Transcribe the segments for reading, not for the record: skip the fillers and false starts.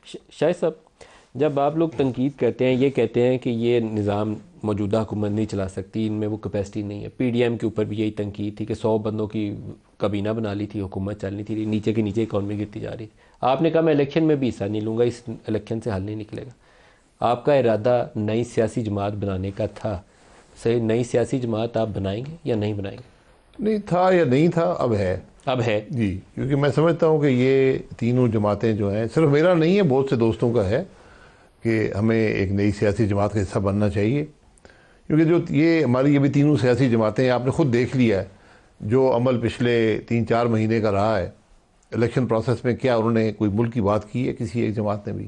شاہد صاحب، جب آپ لوگ تنقید کرتے ہیں، یہ کہتے ہیں کہ یہ نظام موجودہ حکومت نہیں چلا سکتی، ان میں وہ کیپیسٹی نہیں ہے، پی ڈی ایم کے اوپر بھی یہی تنقید تھی کہ 100 بندوں کی کابینہ بنا لی تھی، حکومت چلنی تھی، نیچے کے نیچے اکانومی گرتی جا رہی تھی. آپ نے کہا میں الیکشن میں بھی حصہ نہیں لوں گا، اس الیکشن سے حل نہیں نکلے گا. آپ کا ارادہ نئی سیاسی جماعت بنانے کا تھا، صحیح نئی سیاسی جماعت آپ بنائیں گے یا نہیں بنائیں گے؟ نہیں تھا یا نہیں تھا، اب ہے. اب ہے جی، کیونکہ میں سمجھتا ہوں کہ یہ تینوں جماعتیں جو ہیں، صرف میرا نہیں ہے، بہت سے دوستوں کا ہے کہ ہمیں ایک نئی سیاسی جماعت کا حصہ بننا چاہیے. کیونکہ جو یہ ہماری یہ بھی تینوں سیاسی جماعتیں ہیں، آپ نے خود دیکھ لیا ہے جو عمل پچھلے 3-4 مہینے کا رہا ہے الیکشن پروسیس میں. کیا انہوں نے کوئی ملک کی بات کی ہے کسی ایک جماعت نے بھی؟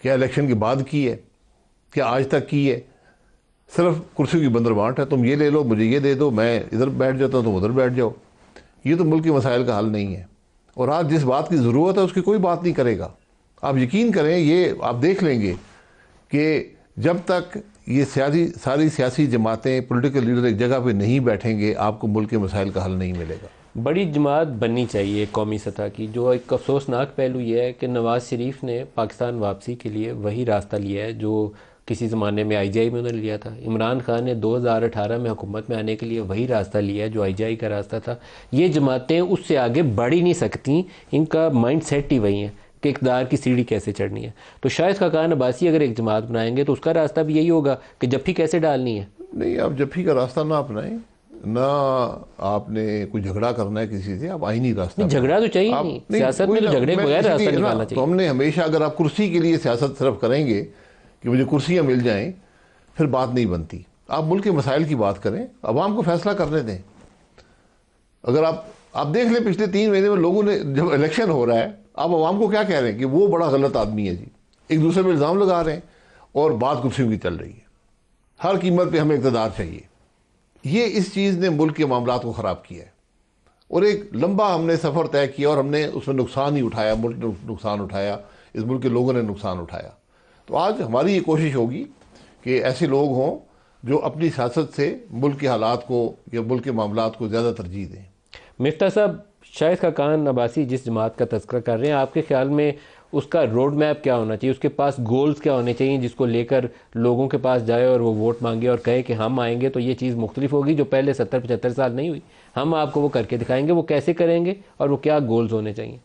کیا الیکشن کے بعد کی ہے؟ کیا آج تک کی ہے؟ صرف کرسی کی بندر بانٹ ہے، تم یہ لے لو، مجھے یہ دے دو، میں ادھر بیٹھ جاتا ہوں، تم ادھر بیٹھ جاؤ. یہ تو ملک کے مسائل کا حل نہیں ہے. اور آج جس بات کی ضرورت ہے اس کی کوئی بات نہیں کرے گا. آپ یقین کریں، یہ آپ دیکھ لیں گے کہ جب تک یہ ساری سیاسی جماعتیں، پولیٹیکل لیڈر ایک جگہ پہ نہیں بیٹھیں گے، آپ کو ملک کے مسائل کا حل نہیں ملے گا. بڑی جماعت بننی چاہیے قومی سطح کی. جو ایک افسوسناک پہلو یہ ہے کہ نواز شریف نے پاکستان واپسی کے لیے وہی راستہ لیا ہے جو کسی زمانے میں آئی جی آئی میں انہوں نے لیا تھا. عمران خان نے 2018 میں حکومت میں آنے کے لیے وہی راستہ لیا ہے جو آئی جی آئی کا راستہ تھا. یہ جماعتیں اس سے آگے بڑھ ہی نہیں سکتیں، ان کا مائنڈ سیٹ ہی وہی ہے کہ اقتدار کی سیڑھی کیسے چڑھنی ہے. تو شاہد خاقان عباسی اگر ایک جماعت بنائیں گے تو اس کا راستہ بھی یہی ہوگا کہ جفی کیسے ڈالنی ہے. نہیں، آپ جفی کا راستہ نہ اپنائیں، نہ آپ نے کوئی جھگڑا کرنا ہے کسی سے. آپ آئینی راستہ جھگڑا تو چاہیے نہیں، سیاست میں تو جھگڑے کے بغیر راستہ نکالنا تو چاہیے. ہم نے ہمیشہ، اگر آپ کرسی کے لیے سیاست صرف کریں گے کہ مجھے کرسیاں مل جائیں، پھر بات نہیں بنتی. آپ ملک کے مسائل کی بات کریں، عوام کو فیصلہ کرنے دیں. اگر آپ دیکھ لیں پچھلے 3 مہینے میں لوگوں نے، جب الیکشن ہو رہا ہے، آپ عوام کو کیا کہہ رہے ہیں کہ وہ بڑا غلط آدمی ہے جی. ایک دوسرے پہ الزام لگا رہے ہیں اور بات کرسیوں کی چل رہی ہے. ہر قیمت پہ ہمیں اقتدار چاہیے. یہ اس چیز نے ملک کے معاملات کو خراب کیا ہے. اور ایک لمبا ہم نے سفر طے کیا اور ہم نے اس میں نقصان ہی اٹھایا، ملک نے نقصان اٹھایا، اس ملک کے لوگوں نے نقصان اٹھایا. تو آج ہماری یہ کوشش ہوگی کہ ایسے لوگ ہوں جو اپنی سیاست سے ملک کے حالات کو یا ملک کے معاملات کو زیادہ ترجیح دیں. مفتاح صاحب، شاہد خاقان عباسی جس جماعت کا تذکرہ کر رہے ہیں، آپ کے خیال میں اس کا روڈ میپ کیا ہونا چاہیے؟ اس کے پاس گولز کیا ہونے چاہیے جس کو لے کر لوگوں کے پاس جائے اور وہ ووٹ مانگے اور کہے کہ ہم آئیں گے تو یہ چیز مختلف ہوگی جو پہلے 70-75 سال نہیں ہوئی، ہم آپ کو وہ کر کے دکھائیں گے. وہ کیسے کریں گے اور وہ کیا گولز ہونے چاہیے؟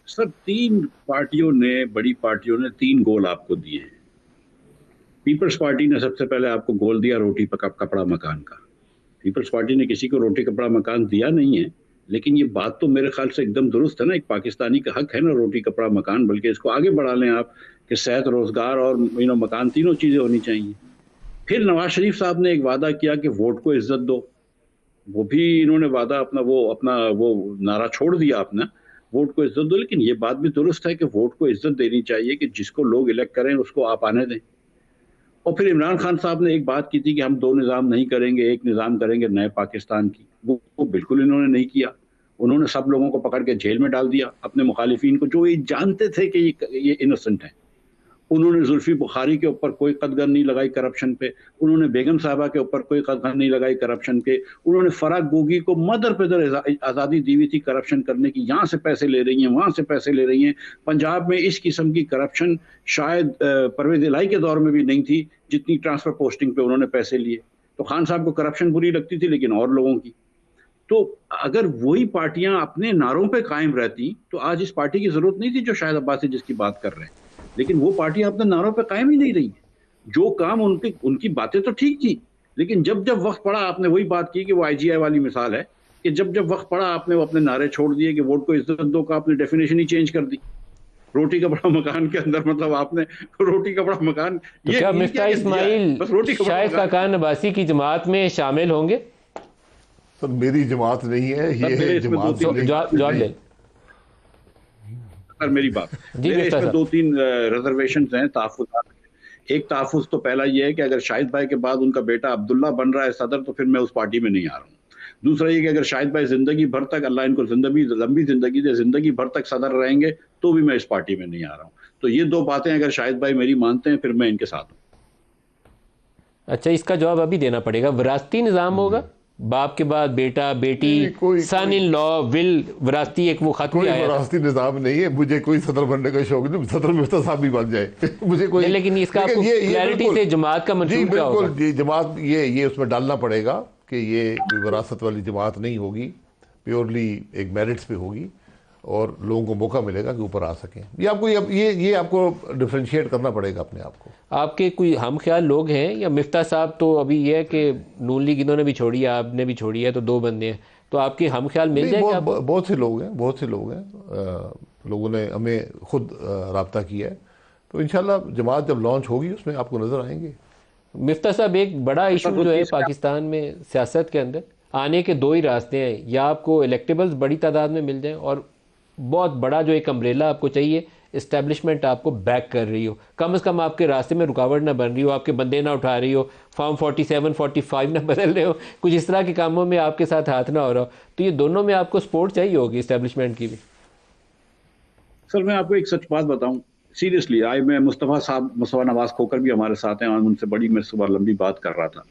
سر، 3 پارٹیوں نے، بڑی پارٹیوں نے 3 گول آپ کو دیے ہیں. پیپلز پارٹی نے سب سے پہلے آپ کو گول دیا روٹی کپڑا مکان کا. پیپلز پارٹی نے کسی کو روٹی کپڑا مکان دیا نہیں ہے، لیکن یہ بات تو میرے خیال سے ایک دم درست ہے نا. ایک پاکستانی کا حق ہے نا روٹی کپڑا مکان، بلکہ اس کو آگے بڑھا لیں آپ کہ صحت، روزگار اور مکان، تینوں چیزیں ہونی چاہیے. پھر نواز شریف صاحب نے ایک وعدہ کیا کہ ووٹ کو عزت دو. وہ بھی انہوں نے وعدہ اپنا وہ نعرہ چھوڑ دیا اپنا، ووٹ کو عزت دو. لیکن یہ بات بھی درست ہے کہ ووٹ کو عزت دینی چاہیے کہ جس کو لوگ الیکٹ کریں اس کو آپ آنے دیں. اور پھر عمران خان صاحب نے ایک بات کی تھی کہ ہم 2 نظام نہیں کریں گے، ایک نظام کریں گے نئے پاکستان کی. وہ بالکل انہوں نے نہیں کیا. انہوں نے سب لوگوں کو پکڑ کے جیل میں ڈال دیا، اپنے مخالفین کو جو یہ جانتے تھے کہ یہ انوسنٹ ہیں. انہوں نے زلفی بخاری کے اوپر کوئی قدغن نہیں لگائی کرپشن پہ. انہوں نے بیگم صاحبہ کے اوپر کوئی قدغن نہیں لگائی کرپشن پہ. انہوں نے فرح گوگی کو مدر پدر آزادی دی ہوئی تھی کرپشن کرنے کی. یہاں سے پیسے لے رہی ہیں، وہاں سے پیسے لے رہی ہیں. پنجاب میں اس قسم کی کرپشن شاید پرویز الہی کے دور میں بھی نہیں تھی جتنی ٹرانسفر پوسٹنگ پہ انہوں نے پیسے لیے. تو خان صاحب کو کرپشن بری لگتی تھی لیکن اور لوگوں کی. تو اگر وہی پارٹیاں اپنے نعروں پہ قائم رہتی تو آج اس پارٹی کی ضرورت نہیں تھی جو شاہد عباسی جس کی بات کر رہے ہیں. لیکن وہ پارٹیاں اپنے نعروں پہ قائم ہی نہیں رہی. جو کام ان کی باتیں تو ٹھیک تھی، لیکن جب وقت پڑا آپ نے وہی بات کی کہ وہ آئی جی آئی والی مثال ہے کہ جب وقت پڑا آپ نے وہ اپنے نعرے چھوڑ دیے کہ ووٹ کو عزت دو کا آپ نے ڈیفینیشن ہی چینج کر دی. روٹی کپڑا مکان کے اندر مطلب آپ نے روٹی کپڑا مکان، تو کیا مفتاح اسماعیل شاہد خاقان عباسی کی جماعت میں شامل ہوں گے؟ سر میری جماعت نہیں ہے یہ جماعت. جواب دیں سر میری بات. میرے اس میں 2-3 ریزرویشنز ہیں، تحفظات. ایک تحفظ تو پہلا یہ ہے کہ اگر شاہد بھائی کے بعد ان کا بیٹا عبداللہ بن رہا ہے صدر تو پھر میں اس پارٹی میں نہیں آ رہا ہوں. دوسرا یہ کہ اگر شاہد بھائی زندگی بھر تک، اللہ ان کو لمبی زندگی دے، زندگی بھر تک صدر رہیں گے تو بھی میں اس پارٹی میں نہیں آ رہا ہوں. تو یہ 2 باتیں اگر شاہد بھائی میری مانتے ہیں پھر میں ان کے ساتھ ہوں. اچھا، اس کا جواب ابھی دینا پڑے گا. وراثتی نظام ہوگا باپ کے بعد بیٹا بیٹی سن ان لا ول وراثتی ایک وہ خط بھی کوئی آیا تھا. وراثتی نظام نہیں ہے. مجھے کوئی صدر بننے کا شوق نہیں, صدر مفتیٰ صاحب بھی بن جائے مجھے کوئی. لیکن اس کا آپ کو کلیئرٹی سے جماعت کا منشور کیا ہوگا؟ جی جماعت یہ اس میں ڈالنا پڑے گا کہ یہ کوئی وراثت والی جماعت نہیں ہوگی, پیورلی ایک میرٹس پہ ہوگی اور لوگوں کو موقع ملے گا کہ اوپر آ سکیں. یہ آپ کو ڈفرینشیٹ کرنا پڑے گا اپنے آپ کو. آپ کے کوئی ہم خیال لوگ ہیں یا مفتیٰ صاحب تو ابھی یہ ہے کہ نون لیگ انہوں نے بھی چھوڑی ہے, آپ نے بھی چھوڑی ہے, تو دو بندے ہیں, تو آپ کے ہم خیال مل جائیں گے؟ بہت سے لوگ ہیں لوگوں نے ہمیں خود رابطہ کیا ہے, تو انشاءاللہ جماعت جب لانچ ہوگی اس میں آپ کو نظر آئیں گے. مفتیٰ صاحب ایک بڑا ایشو جو ہے پاکستان میں سیاست کے اندر, آنے کے دو ہی راستے ہیں, یا آپ کو الیکٹیبلز بڑی تعداد میں مل جائیں اور بہت بڑا جو ایک امبریلا آپ کو چاہیے, اسٹیبلشمنٹ آپ کو بیک کر رہی ہو, کم از کم آپ کے راستے میں رکاوٹ نہ بن رہی ہو, آپ کے بندے نہ اٹھا رہی ہو, فارم 47 45 نہ بدل رہے ہو, کچھ اس طرح کے کاموں میں آپ کے ساتھ ہاتھ نہ ہو رہا ہو, تو یہ دونوں میں آپ کو سپورٹ چاہیے ہوگی اسٹیبلشمنٹ کی بھی. سر میں آپ کو ایک سچ بات بتاؤں, سیریسلی میں مصطفیٰ نواز کھوکر بھی ہمارے ساتھ ہیں, اور ان سے بڑی میں صبح لمبی بات کر رہا تھا.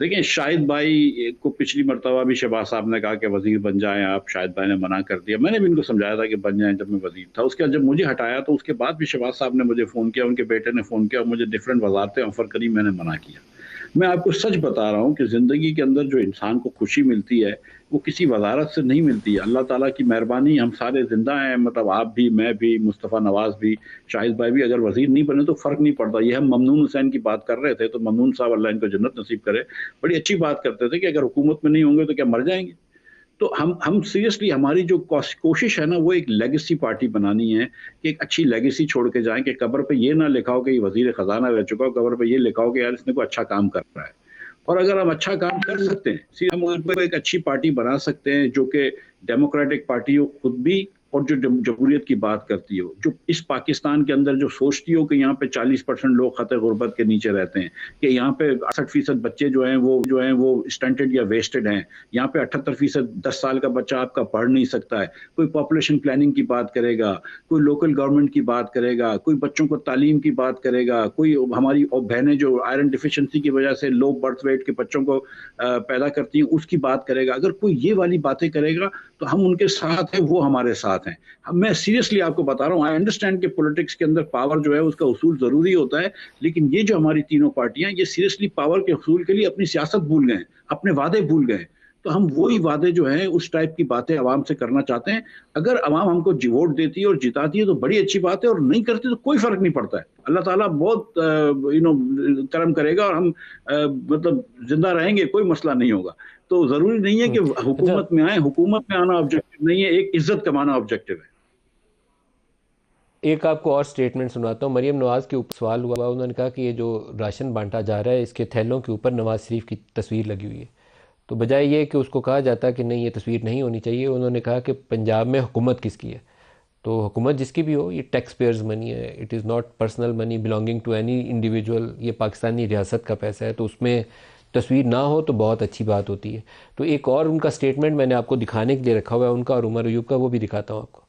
دیکھیں شاہد بھائی کو پچھلی مرتبہ بھی شہباز صاحب نے کہا کہ وزیر بن جائیں آپ, شاہد بھائی نے منع کر دیا. میں نے بھی ان کو سمجھایا تھا کہ بن جائیں جب میں وزیر تھا. اس کے بعد جب مجھے ہٹایا تو اس کے بعد بھی شہباز صاحب نے مجھے فون کیا, ان کے بیٹے نے فون کیا, اور مجھے ڈفرینٹ وزارتیں آفر کری, میں نے منع کیا. میں آپ کو سچ بتا رہا ہوں کہ زندگی کے اندر جو انسان کو خوشی ملتی ہے وہ کسی وزارت سے نہیں ملتی ہے. اللہ تعالیٰ کی مہربانی ہم سارے زندہ ہیں, مطلب آپ بھی, میں بھی, مصطفیٰ نواز بھی, شاہد بھائی بھی. اگر وزیر نہیں بنے تو فرق نہیں پڑتا. یہ ہم ممنون حسین کی بات کر رہے تھے, تو ممنون صاحب اللہ ان کو جنت نصیب کرے, بڑی اچھی بات کرتے تھے کہ اگر حکومت میں نہیں ہوں گے تو کیا مر جائیں گے. تو ہم سیریسلی ہماری جو کوشش ہے نا وہ ایک لیگیسی پارٹی بنانی ہے, کہ ایک اچھی لیگیسی چھوڑ کے جائیں, کہ قبر پہ یہ نہ لکھا ہو کہ یہ وزیر خزانہ رہ چکا ہو, قبر پہ یہ لکھا ہو کہ یار اس نے کوئی اچھا کام کر رہا ہے. اور اگر ہم اچھا کام کر سکتے ہیں, ہم ایک اچھی پارٹی بنا سکتے ہیں جو کہ ڈیموکریٹک پارٹی ہو خود بھی, اور جو جمہوریت کی بات کرتی ہو, جو اس پاکستان کے اندر جو سوچتی ہو کہ یہاں پہ 40% لوگ خطے غربت کے نیچے رہتے ہیں, کہ یہاں پہ 68% بچے جو ہیں وہ اسٹنٹڈ یا ویسٹڈ ہیں, یہاں پہ 78% 10 سال کا بچہ آپ کا پڑھ نہیں سکتا ہے. کوئی پاپولیشن پلاننگ کی بات کرے گا, کوئی لوکل گورنمنٹ کی بات کرے گا, کوئی بچوں کو تعلیم کی بات کرے گا, کوئی ہماری بہنیں جو آئرن ڈیفیشنسی کی وجہ سے لو برتھ ویٹ کے بچوں کو پیدا کرتی ہیں اس کی بات کرے گا. اگر کوئی یہ والی باتیں کرے گا تو ہم ان کے ساتھ ہیں, وہ ہمارے ساتھ ہیں. میں سیریسلی آپ کو بتا رہا ہوں, آئی انڈرسٹینڈ کہ پولیٹکس کے اندر پاور جو ہے اس کا اصول ضروری ہوتا ہے, لیکن یہ جو ہماری تینوں پارٹیاں یہ سیریسلی پاور کے حصول کے لیے اپنی سیاست بھول گئے, اپنے وعدے بھول گئے. تو ہم وہی وعدے جو ہیں اس ٹائپ کی باتیں عوام سے کرنا چاہتے ہیں. اگر عوام ہم کو ووٹ دیتی ہے اور جتاتی ہے تو بڑی اچھی بات ہے, اور نہیں کرتی تو کوئی فرق نہیں پڑتا ہے. اللہ تعالیٰ بہت کرم کرے گا اور ہم مطلب زندہ رہیں گے, کوئی مسئلہ نہیں ہوگا. تو ضروری نہیں ہے کہ حکومت میں آئیں, حکومت میں آنا آبجیکٹو نہیں ہے, ایک عزت کمانا آبجیکٹو ہے. ایک آپ کو اور سٹیٹمنٹ سناتا ہوں. مریم نواز کے اوپر سوال ہوا, انہوں نے کہا کہ یہ جو راشن بانٹا جا رہا ہے اس کے تھیلوں کے اوپر نواز شریف کی تصویر لگی ہوئی ہے, تو بجائے یہ کہ اس کو کہا جاتا کہ نہیں یہ تصویر نہیں ہونی چاہیے, انہوں نے کہا کہ پنجاب میں حکومت کس کی ہے. تو حکومت جس کی بھی ہو, یہ ٹیکس پیئرز منی ہے, it is not personal money belonging to any individual, یہ پاکستانی ریاست کا پیسہ ہے, تو اس میں تصویر نہ ہو تو بہت اچھی بات ہوتی ہے. تو ایک اور ان کا سٹیٹمنٹ میں نے آپ کو دکھانے کے لیے رکھا ہوا ہے, ان کا اور عمر ایوب کا, وہ بھی دکھاتا ہوں آپ کو.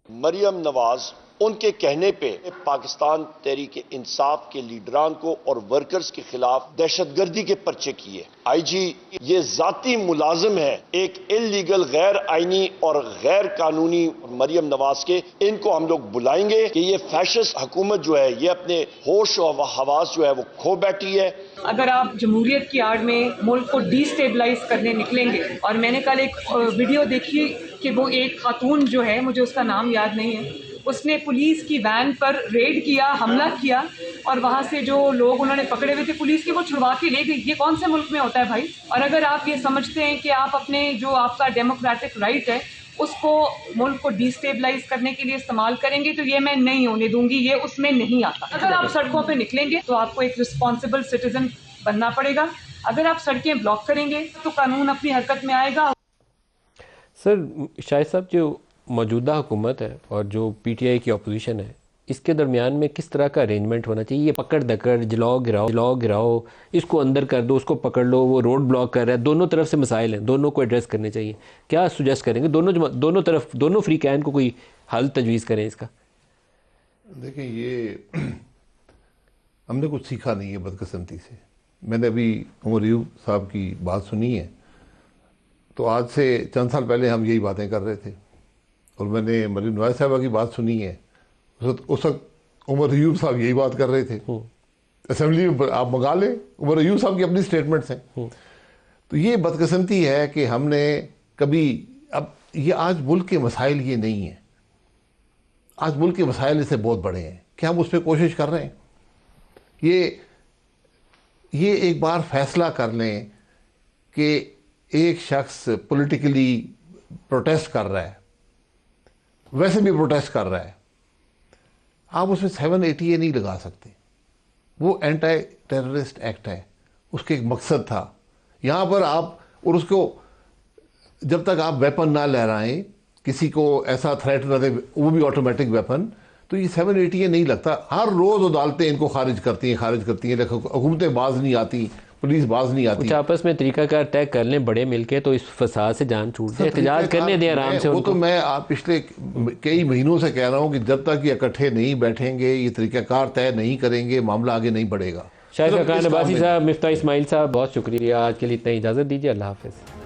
مریم نواز ان کے کہنے پہ پاکستان تحریک انصاف کے لیڈران کو اور ورکرز کے خلاف دہشت گردی کے پرچے کیے. آئی جی یہ ذاتی ملازم ہے ایک انلیگل غیر آئینی اور غیر قانونی مریم نواز کے. ان کو ہم لوگ بلائیں گے کہ یہ فیشسٹ حکومت جو ہے یہ اپنے ہوش و حواس جو ہے وہ کھو بیٹھی ہے. اگر آپ جمہوریت کی آڑ میں ملک کو ڈی سٹیبلائز کرنے نکلیں گے, اور میں نے کل ایک ویڈیو دیکھی کہ وہ ایک خاتون جو ہے, مجھے اس کا نام یاد نہیں ہے, اس نے پولیس کی وین پر ریڈ کیا, حملہ کیا, اور وہاں سے جو لوگ انہوں نے پکڑے ہوئے تھے پولیس کے, وہ چھڑوا کے لے گئی. یہ کون سے ملک میں ہوتا ہے بھائی؟ اور اگر آپ یہ سمجھتے ہیں کہ آپ اپنے جو آپ کا ڈیموکریٹک رائٹ ہے اس کو ملک کو ڈی سٹیبلائز کرنے کے لیے استعمال کریں گے تو یہ میں نہیں ہونے دوں گی, یہ اس میں نہیں آتا. اگر آپ سڑکوں پہ نکلیں گے تو آپ کو ایک رسپانسبل سٹیزن بننا پڑے گا. اگر آپ سڑکیں بلاک کریں گے تو قانون اپنی حرکت میں آئے گا. سر شاہد صاحب, جو موجودہ حکومت ہے اور جو پی ٹی آئی کی اپوزیشن ہے, اس کے درمیان میں کس طرح کا ارینجمنٹ ہونا چاہیے؟ یہ پکڑ دکڑ, جلاؤ گراؤ, اس کو اندر کر دو, اس کو پکڑ لو, وہ روڈ بلاک کر رہا ہے, دونوں طرف سے مسائل ہیں, دونوں کو ایڈریس کرنے چاہیے. کیا سجیسٹ کریں گے دونوں فریقین کو کوئی حل تجویز کریں اس کا؟ دیکھیں یہ ہم نے کچھ سیکھا نہیں ہے بدقسمتی سے. میں نے ابھی عمر ایوب صاحب کی بات سنی ہے, تو آج سے چند سال پہلے ہم یہی باتیں کر رہے تھے، اور میں نے مریم نواز صاحبہ کی بات سنی ہے، اس وقت عمر ایوب صاحب یہی بات کر رہے تھے اسمبلی میں، آپ منگا لیں، عمر ایوب صاحب کی اپنی سٹیٹمنٹس ہیں۔ تو یہ بدقسمتی ہے کہ ہم نے کبھی، اب یہ آج ملک کے مسائل یہ نہیں ہیں، آج ملک کے مسائل اس سے بہت بڑے ہیں کہ ہم اس پہ کوشش کر رہے ہیں۔ یہ ایک بار فیصلہ کر لیں کہ ایک شخص پولیٹیکلی پروٹیسٹ کر رہا ہے، ویسے بھی پروٹیسٹ کر رہا ہے، آپ اس میں 780A نہیں لگا سکتے۔ وہ اینٹی ٹیررسٹ ایکٹ ہے، اس کے ایک مقصد تھا یہاں پر آپ، اور اس کو جب تک آپ ویپن نہ لہرائیں، کسی کو ایسا تھریٹ نہ دیں، وہ بھی آٹومیٹک ویپن، تو یہ 780A نہیں لگتا۔ ہر روز عدالتیں ان کو خارج کرتی ہیں، لیکن حکومتیں باز نہیں آتی، پولیس باز نہیں آتی۔ کچھ آپس میں طریقہ کار طے کر لیں بڑے مل کے، تو اس فساد سے جان چھوٹ جائے، احتجاج کرنے دیں آرام سے۔ وہ تو میں آپ پچھلے کئی مہینوں سے کہہ رہا ہوں کہ جب تک یہ اکٹھے نہیں بیٹھیں گے، یہ طریقہ کار طے نہیں کریں گے، معاملہ آگے نہیں بڑھے گا۔ شاہد خاقان عباسی صاحب، مفتاح اسماعیل صاحب، بہت شکریہ، آج کے لیے اتنا اجازت دیجیے، اللہ حافظ۔